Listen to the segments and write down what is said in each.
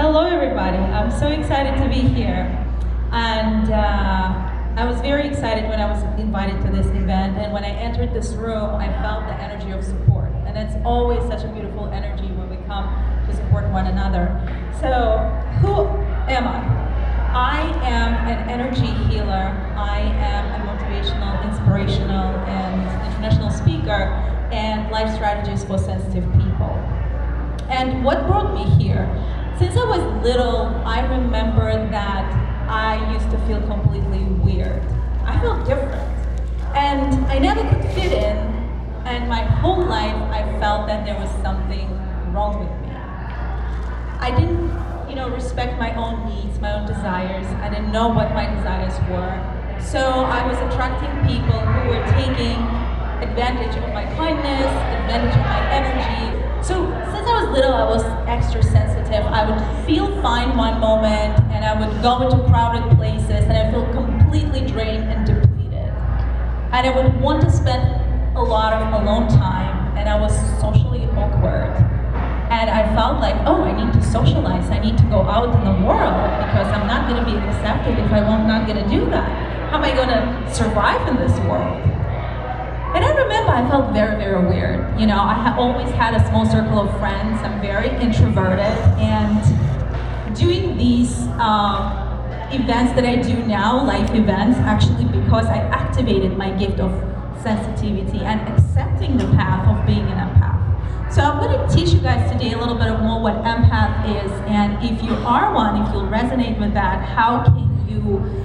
Hello, everybody. I'm so excited to be here. And I was very excited when I was invited to this event. And when I entered this room, I felt the energy of support. And it's always such a beautiful energy when we come to support one another. So, who am I? I am an energy healer. I am a motivational, inspirational, and international speaker and life strategist for sensitive people. And what brought me here? Since I was little, I remember that I used to feel completely weird. I felt different. And I never could fit in, and my whole life I felt that there was something wrong with me. I didn't, respect my own needs, my own desires. I didn't know what my desires were. So I was attracting people who were taking advantage of my kindness, advantage of my energy. So since I was little, I was extra sensitive. I would feel fine one moment, and I would go into crowded places, and I feel completely drained and depleted. And I would want to spend a lot of alone time, and I was socially awkward. And I felt like, oh, I need to socialize. I need to go out in the world because I'm not going to be accepted if I'm not going to do that. How am I going to survive in this world? And I remember I felt very, very weird. I always had a small circle of friends. I'm very introverted. And doing these events that I do now, life events, actually because I activated my gift of sensitivity and accepting the path of being an empath. So I'm going to teach you guys today a little bit more what empath is, and if you are one, if you'll resonate with that, how can you,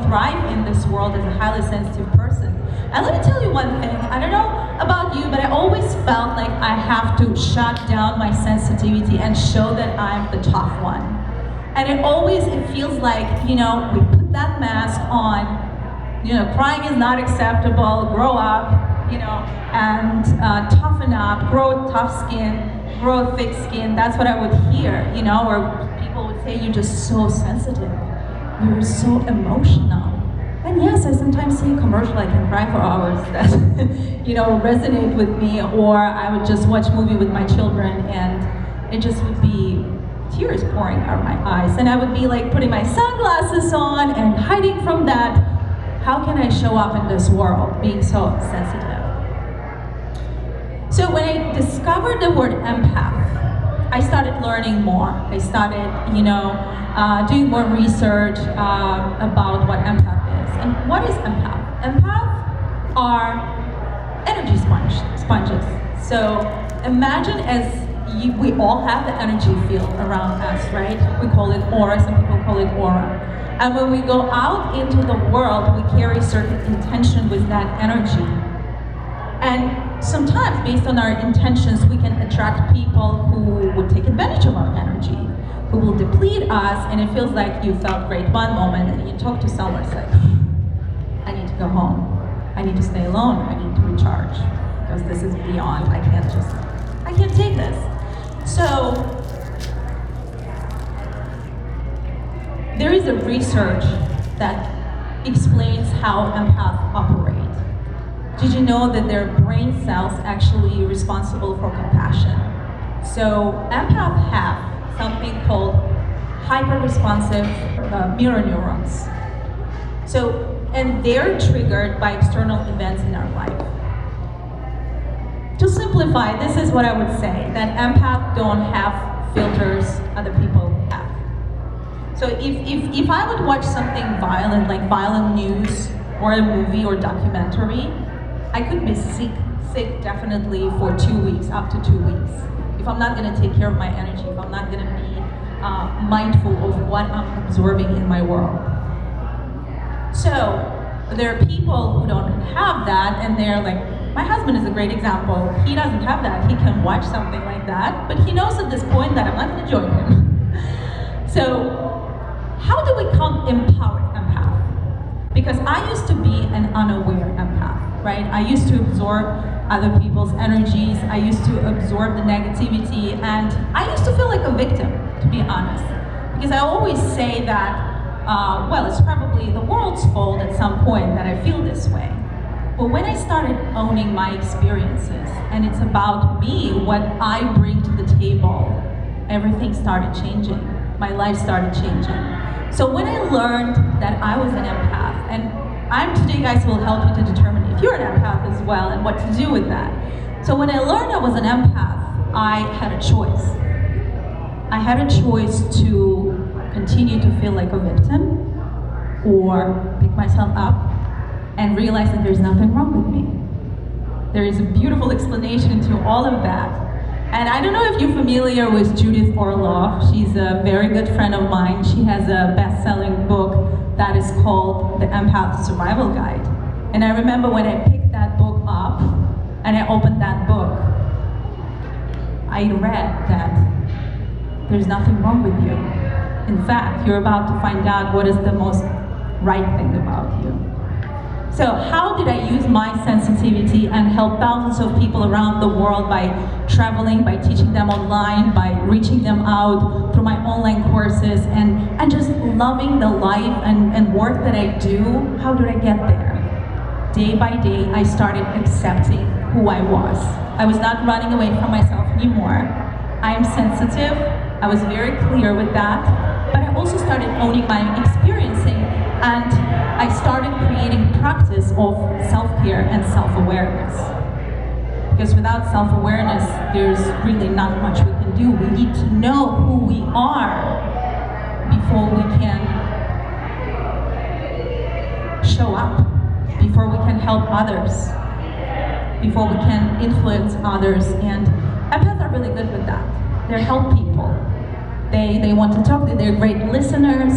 thrive in this world as a highly sensitive person. And let me tell you one thing, I don't know about you, but I always felt like I have to shut down my sensitivity and show that I'm the tough one. And it feels like, we put that mask on, crying is not acceptable, grow up, and toughen up, grow tough skin, grow thick skin. That's what I would hear, or people would say, you're just so sensitive, you're so emotional. And yes, I sometimes see a commercial, I can cry for hours that, resonate with me, or I would just watch a movie with my children and it just would be tears pouring out of my eyes. And I would be like putting my sunglasses on and hiding from that. How can I show up in this world being so sensitive? So when I discovered the word empath, I started learning more. I started, doing more research about what empath is. And what is empath? Empaths are energy sponges. So imagine we all have the energy field around us, right? We call it aura, some people call it aura. And when we go out into the world, we carry certain intention with that energy. And sometimes, based on our intentions, we can attract people who would take advantage of our energy, who will deplete us, and it feels like you felt great one moment, and you talk to someone, it's like, I need to go home. I need to stay alone. I need to recharge, because this is beyond. I can't take this. So, there is a research that explains how empaths operate. Did you know that their brain cells actually responsible for compassion? So empaths have something called hyper-responsive mirror neurons. And they're triggered by external events in our life. To simplify, this is what I would say, that empaths don't have filters other people have. So if I would watch something violent, like violent news, or a movie or documentary, I could be sick definitely for 2 weeks, up to 2 weeks. If I'm not gonna take care of my energy, if I'm not gonna be mindful of what I'm absorbing in my world. So there are people who don't have that, and they're like, my husband is a great example. He doesn't have that. He can watch something like that, but he knows at this point that I'm not gonna join him. So how do we become empowered empath? Because I used to be an unaware empath, right? I used to absorb other people's energies. I used to absorb the negativity, and I used to feel like a victim, to be honest. Because I always say that, it's probably the world's fault at some point that I feel this way. But when I started owning my experiences, and it's about me, what I bring to the table, everything started changing. My life started changing. So when I learned that I was an empath, and I'm today, guys, will help you to determine if you're an empath as well and what to do with that. So when I learned I was an empath, I had a choice. I had a choice to continue to feel like a victim or pick myself up and realize that there's nothing wrong with me. There is a beautiful explanation to all of that. And I don't know if you're familiar with Judith Orloff. She's a very good friend of mine. She has a best-selling book that is called The Empath Survival Guide. And I remember when I picked that book up and I opened that book, I read that there's nothing wrong with you. In fact, you're about to find out what is the most right thing about you. So how did I use my sensitivity and help thousands of people around the world by traveling, by teaching them online, by reaching them out through my online courses, and just loving the life and work that I do? How did I get there? Day by day, I started accepting who I was. I was not running away from myself anymore. I am sensitive. I was very clear with that. But I also started owning my experiencing, and I started creating practice of self-care and self-awareness. Because without self-awareness, there's really not much we can do. We need to know who we are before we can show up, before we can help others, before we can influence others. And empaths are really good with that. They help people. They want to talk, they're great listeners.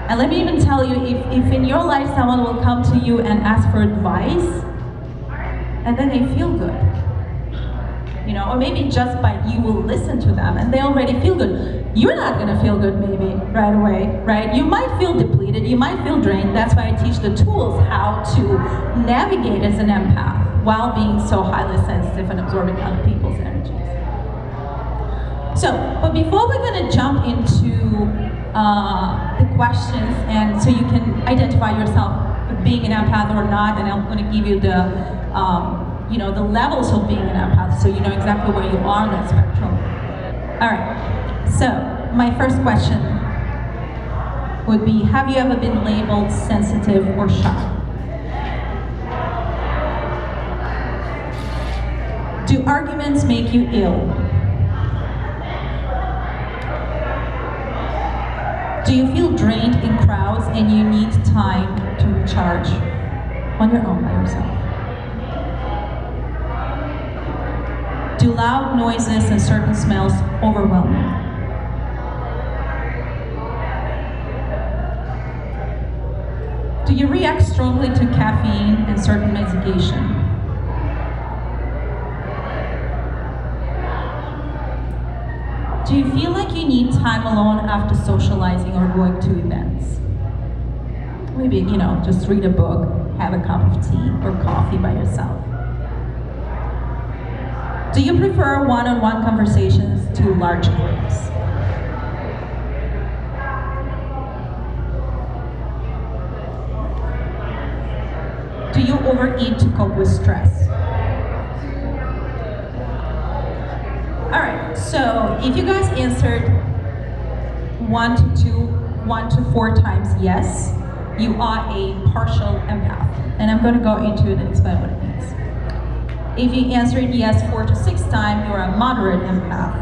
And let me even tell you, if in your life someone will come to you and ask for advice, and then they feel good, or maybe just by you will listen to them and they already feel good. You're not gonna feel good maybe right away, right? You might feel depleted, you might feel drained. That's why I teach the tools how to navigate as an empath while being so highly sensitive and absorbing other people's energies. So, but before we're gonna jump into the questions, and so you can identify yourself being an empath or not, and I'm going to give you the levels of being an empath, so you know exactly where you are on that spectrum. All right. So my first question would be: have you ever been labeled sensitive or shy? Do arguments make you ill? Do you feel drained in crowds and you need time to recharge on your own by yourself? Do loud noises and certain smells overwhelm you? Do you react strongly to caffeine and certain medication? Do you feel like you need time alone after socializing or going to events? Maybe, just read a book, have a cup of tea or coffee by yourself. Do you prefer one-on-one conversations to large groups? Do you overeat to cope with stress? All right, so if you guys answered 1 to 4 times yes, you are a partial empath. And I'm going to go into it and explain what it means. If you answered yes 4 to 6 times, you're a moderate empath.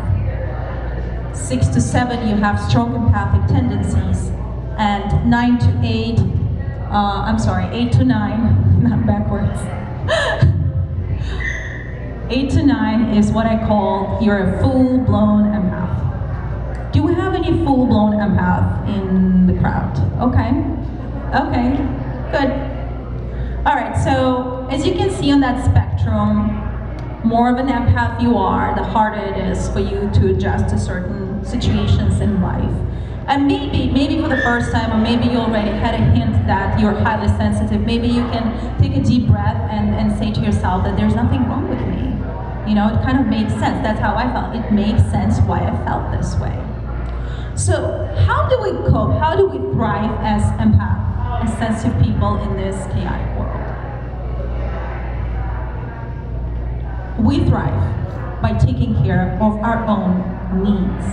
6 to 7, you have strong empathic tendencies. And 8 to 9, not backwards. 8 to 9 is what I call you're a full-blown empath. Do we have any full-blown empath in the crowd? Okay, good. All right, so as you can see on that spectrum, more of an empath you are, the harder it is for you to adjust to certain situations in life. And maybe for the first time, or maybe you already had a hint that you're highly sensitive, maybe you can take a deep breath and say to yourself that there's nothing wrong with me. It kind of makes sense. That's how I felt. It makes sense why I felt this way. So how do we cope? How do we thrive as empath, as sensitive people in this chaotic world? We thrive by taking care of our own needs.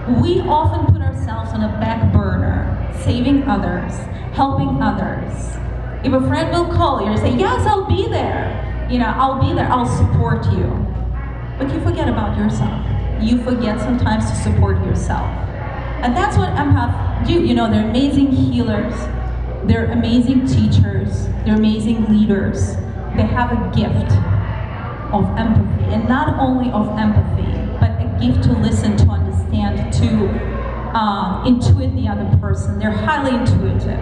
We often put ourselves on a back burner, saving others, helping others. If a friend will call you and say, yes, I'll be there. I'll be there, I'll support you. But you forget about yourself. You forget sometimes to support yourself. And that's what empaths do. They're amazing healers. They're amazing teachers. They're amazing leaders. They have a gift of empathy. And not only of empathy, but a gift to listen, to understand, to intuit the other person. They're highly intuitive.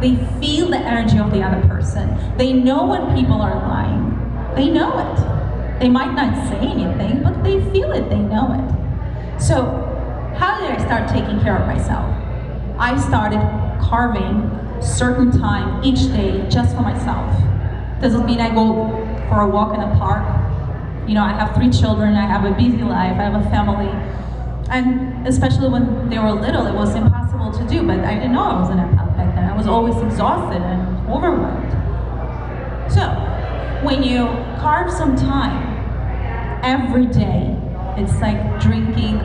They feel the energy of the other person. They know when people are lying. They know it. They might not say anything, but they feel it, they know it. So, how did I start taking care of myself? I started carving certain time each day just for myself. Doesn't mean I go for a walk in a park. I have 3 children, I have a busy life, I have a family. And especially when they were little, it was impossible to do, but I didn't know I was an empath back then. I was always exhausted and overwhelmed. So, when you carve some time every day, it's like drinking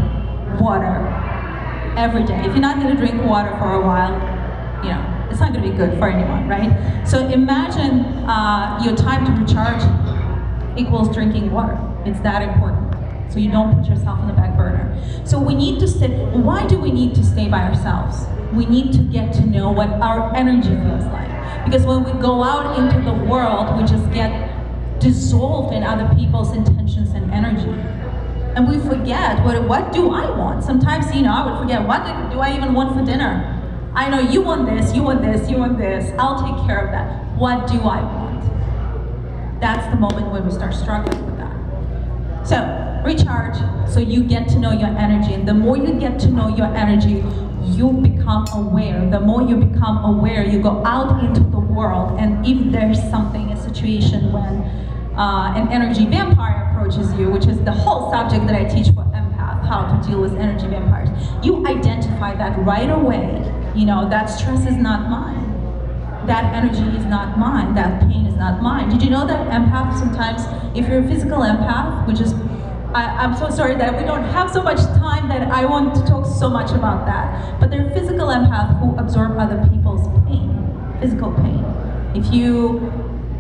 water every day. If you're not going to drink water for a while, it's not going to be good for anyone, right? So imagine your time to recharge equals drinking water. It's that important. So you don't put yourself on the back burner. So we need to stay. Why do we need to stay by ourselves? We need to get to know what our energy feels like. Because when we go out into the world, we just get dissolved in other people's intentions and energy. And we forget, what do I want? Sometimes, I would forget, what do I even want for dinner? I know you want this, you want this, you want this. I'll take care of that. What do I want? That's the moment when we start struggling with that. So, recharge, so you get to know your energy. And the more you get to know your energy, you become aware. The more you become aware, you go out into the world. And if there's something, a situation when an energy vampire approaches you, which is the whole subject that I teach for empath, how to deal with energy vampires, you identify that right away. That stress is not mine. That energy is not mine. That pain is not mine. Did you know that empaths sometimes, if you're a physical empath, which is, I'm so sorry that we don't have so much time that I want to talk so much about that, but they're physical empaths who absorb other people's pain, physical pain. If you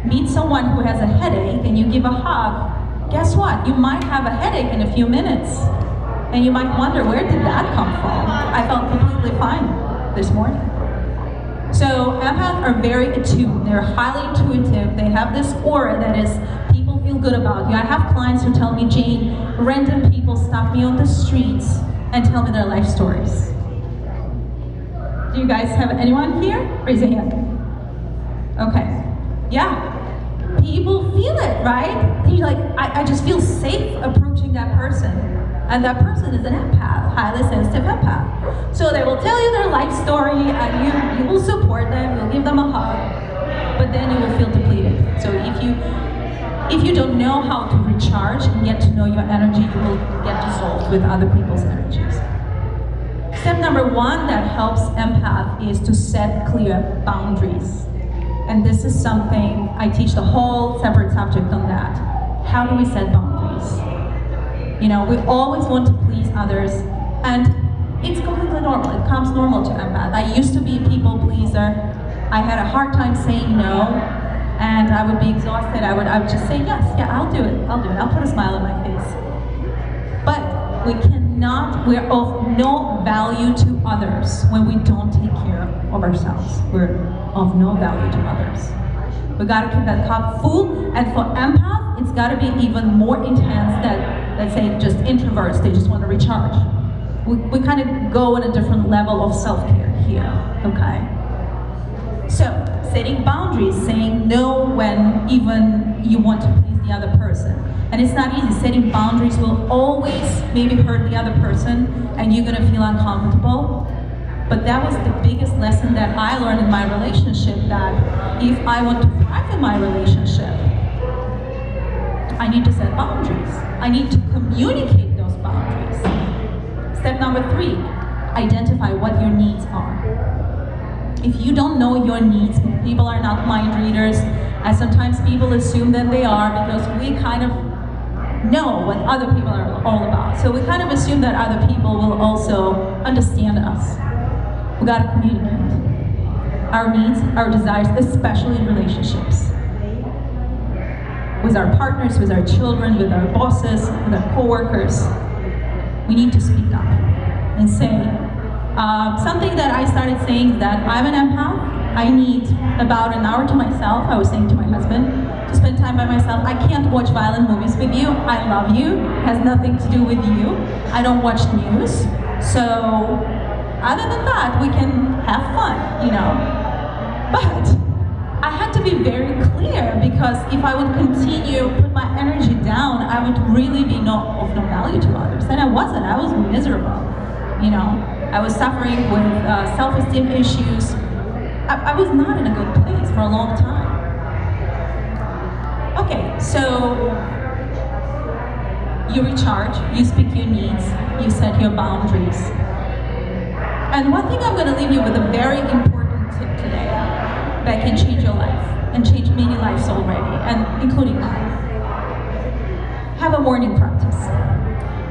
meet someone who has a headache and you give a hug, guess what? You might have a headache in a few minutes. And you might wonder, where did that come from? I felt completely fine this morning. So empaths are very attuned. They're highly intuitive. They have this aura that is, people feel good about you. I have clients who tell me, Jane, random people stop me on the streets and tell me their life stories. Do you guys have anyone here? Raise your hand. Okay. Yeah. People feel it, right? They're like, I just feel safe approaching that person. And that person is an empath, highly sensitive empath. So they will tell you their life story, and you will support them, you'll give them a hug, but then you will feel depleted. So if you don't know how to recharge and get to know your energy, you will get dissolved with other people's energies. Step number 1 that helps empath is to set clear boundaries. And this is something, I teach the whole separate subject on that. How do we set boundaries? We always want to please others, and it's completely normal. It comes normal to empath. I used to be a people pleaser. I had a hard time saying no, and I would be exhausted. I would just say yes, yeah, I'll do it. I'll put a smile on my face. But we're of no value to others when we don't take care of ourselves. We're of no value to others. We gotta keep that cup full, and for empath, it's gotta be even more intense than, let's say, just introverts. They just want to recharge. We kind of go on a different level of self-care here, okay? So, setting boundaries, saying no when even you want to please the other person. And it's not easy. Setting boundaries will always maybe hurt the other person, and you're gonna feel uncomfortable. But that was the biggest lesson that I learned in my relationship, that if I want to thrive in my relationship, I need to set boundaries. I need to communicate those boundaries. Step number 3, identify what your needs are. If you don't know your needs, people are not mind readers, and sometimes people assume that they are, because we kind of know what other people are all about. So we kind of assume that other people will also understand us. We gotta communicate our needs, our desires, especially in relationships. With our partners, with our children, with our bosses, with our coworkers. We need to speak up and say, something that I started saying is that I'm an empath. I need about an hour to myself. I was saying to my husband, to spend time by myself. I can't watch violent movies with you. I love you. It has nothing to do with you. I don't watch news. So other than that, we can have fun, you know. But I had to be very clear, because if I would continue put my energy down, I would really be of no value to others. And I wasn't. I was miserable, you know. I was suffering with self-esteem issues. I was not in a good place for a long time. Okay, so you recharge, you speak your needs, you set your boundaries. And one thing I'm going to leave you with, a very important tip today that can change your life and change many lives already, and including mine. Have a morning practice.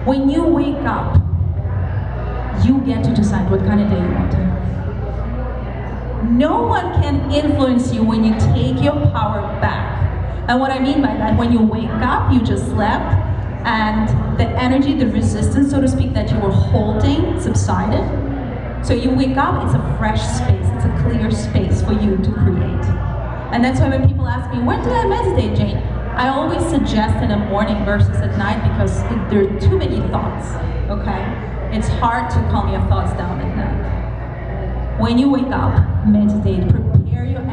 When you wake up, you get to decide what kind of day you want to have. No one can influence you when you take your power back. And what I mean by that, when you wake up, you just slept, and the energy, the resistance, so to speak, that you were holding subsided. So you wake up, it's a fresh space, it's a clear space for you to create. And that's why when people ask me, when do I meditate, Jane? I always suggest in the morning versus at night, because there are too many thoughts, okay? It's hard to calm your thoughts down at night. When you wake up, meditate, prepare your